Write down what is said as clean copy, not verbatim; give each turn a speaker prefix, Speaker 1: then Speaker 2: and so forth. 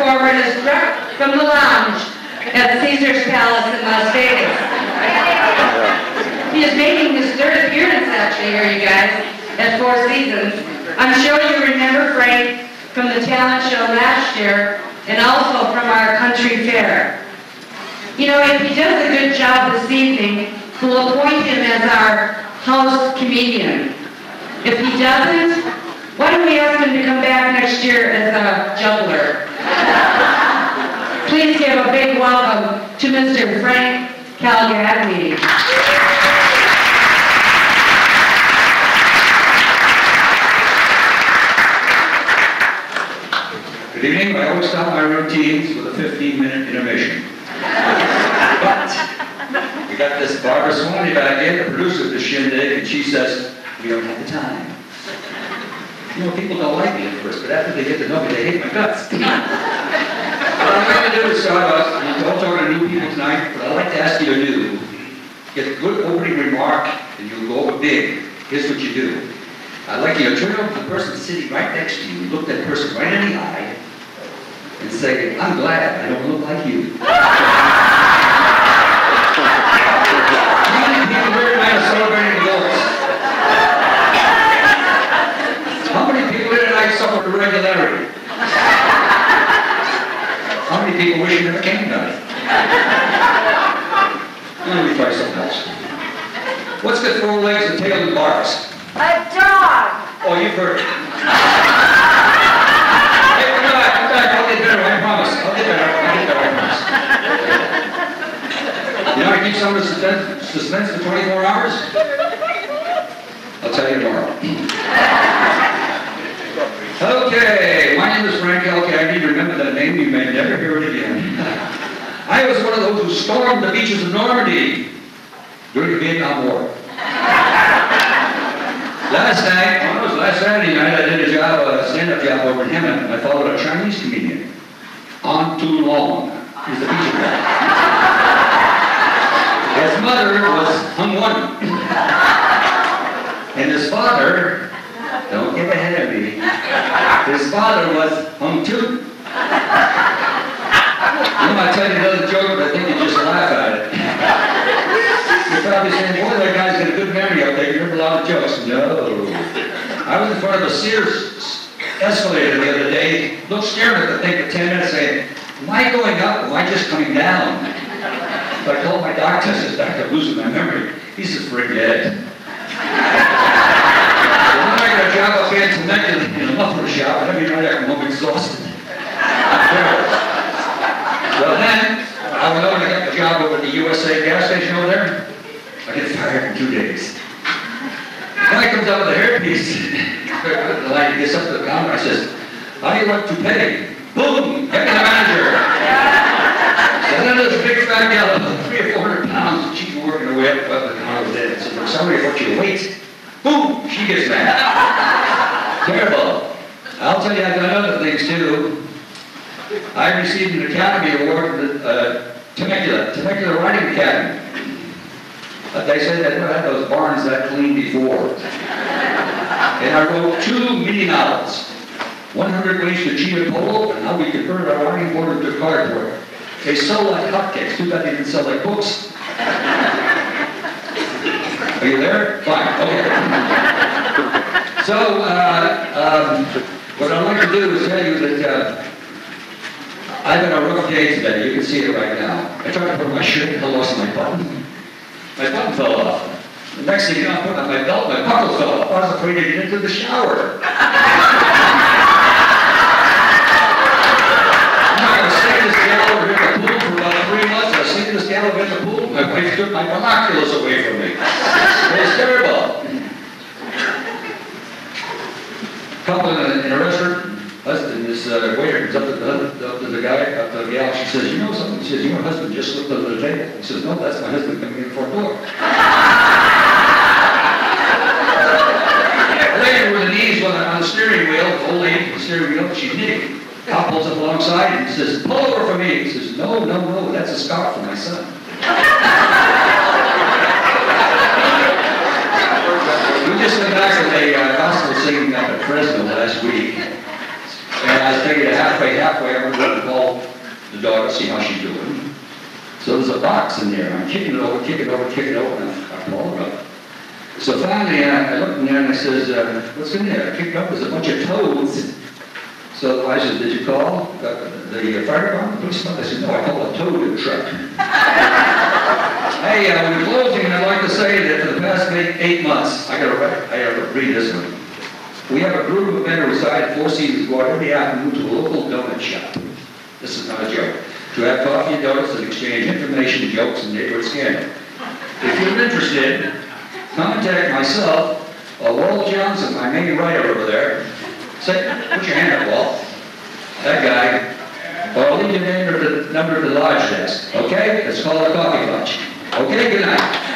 Speaker 1: performer is direct from the lounge at Caesar's Palace in Las Vegas. He is making his third appearance actually here, you guys, at Four Seasons. I'm sure you remember Frank from the talent show last year and also from our country fair. You know, if he does a good job this evening, we'll appoint him as our house comedian. If he doesn't, why don't we ask him to come back next year as a juggler? Please give a big welcome to Mr. Frank Calcagnie.
Speaker 2: Good evening. I always start my routines with a 15-minute intermission. But we got this Barbara Swaney back in, the producer of the shindig, and she says, we don't have the time. You know, people don't like me at first, but after they get to know me, they hate my guts. What I'm going to do is start off, and I'm talking to new people tonight, but I'd like to ask you to do, get a good opening remark, and you'll go over big. Here's what you do. I'd like you to turn over to the person sitting right next to you, look that person right in the eye, and say, I'm glad I don't look like you. How many people here tonight are celebrating divorce? How many people here tonight suffer irregularity? How many people wish you never came tonight? Let me try something else. What's got 4 legs, a tail, and barks?
Speaker 3: A dog.
Speaker 2: Oh, you've heard it. Hey, come back. I'll get better, I promise. I'll get better, I promise. You know, I keep some of the suspense for 24 hours? I'll tell you tomorrow. Okay, my name is Frank Calcagnie. Remember that name, you may never hear it again. I was one of those who stormed the beaches of Normandy during the Vietnam War. Last Saturday night, I did a stand-up job over in Hemet, and I followed a Chinese comedian. On Too Long is the feature guy. His mother was Hung One. And his father, don't get ahead of me, his father was Hung Two. You know, I tell you another joke, but I think you just laugh at it. You're probably saying, boy, that guy's got a good memory up there. You heard a lot of jokes. No. I was in front of a Sears escalator the other day, looked staring at the thing for 10 minutes saying, am I going up or am I just coming down? So I called my doctor, I said, Doctor, I'm losing my memory. He says, forget. So then I got a job up here in Temecula in a muffler shop, and every night I come home exhausted. So then, I went over and I got the job over at the USA gas station over there. I get fired in 2 days. Then I comes up with a hairpiece. The lady gets up to the counter. I says, how do you like to pay? Boom! Get me the manager. And then there's a big fat gal, 300 or 400 pounds. She's working her way up the counter with it. I said, somebody, what's your weight? Boom! She gets mad. Terrible. I'll tell you, I've done other things too. I received an Academy Award from the Temecula Writing Academy. They say they never had those barns that clean before. And I wrote 2 mini novels. 100 Ways to Cheat a Polo and How We Converted Our Writing Board into Cardboard. They sell like hotcakes. Too bad they didn't sell like books. Are you there? Fine. Okay. So, what I'd like to do is tell you that I've had a rough day today. You can see it right now. I tried to put on my shirt and I lost my button. My button fell off. The next thing you know, I put on my belt, my buckle fell off. I was afraid to get into the shower. I'm not going to stay in this gal over here in the pool for about 3 months. I was staying in this gal over in the pool. My wife took my binoculars away from me. It was terrible. Couple in a restaurant, husband, this waiter comes up to the guy, up to the gal, she says, you know something? She says, your husband just slipped under the table. He says, no, that's my husband coming in the front door. A lady with her knees on the steering wheel, the old lady on the steering wheel, she's knitting. Cop pulls up alongside and says, pull over for me. He says, no, that's a scarf for my son. We just went back to the gospel singing up at Fresno last week. And I figured halfway, I'm going to call see how she's doing. So there's a box in there. I'm kicking it over, and I pull it up. So finally, I looked in there and I says, what's in there? I kicked up, there's a bunch of toads. So I said, did you call the fire department, the police department? I said, no, I called a toad truck. Hey, we're closing, and I'd like to say that for the past 8 months, I gotta read this one. We have a group of men who reside at Four Seasons go out every afternoon to a local donut shop. This is not a joke. To have coffee and donuts and exchange information, jokes, and neighborhood scandal. If you're interested, contact myself or Walt Johnson, my main writer over there. Say, put your hand up, Walt. That guy. Or I'll leave your name or the number of the lodge desk. Okay? It's called a coffee lunch. Okay, good night.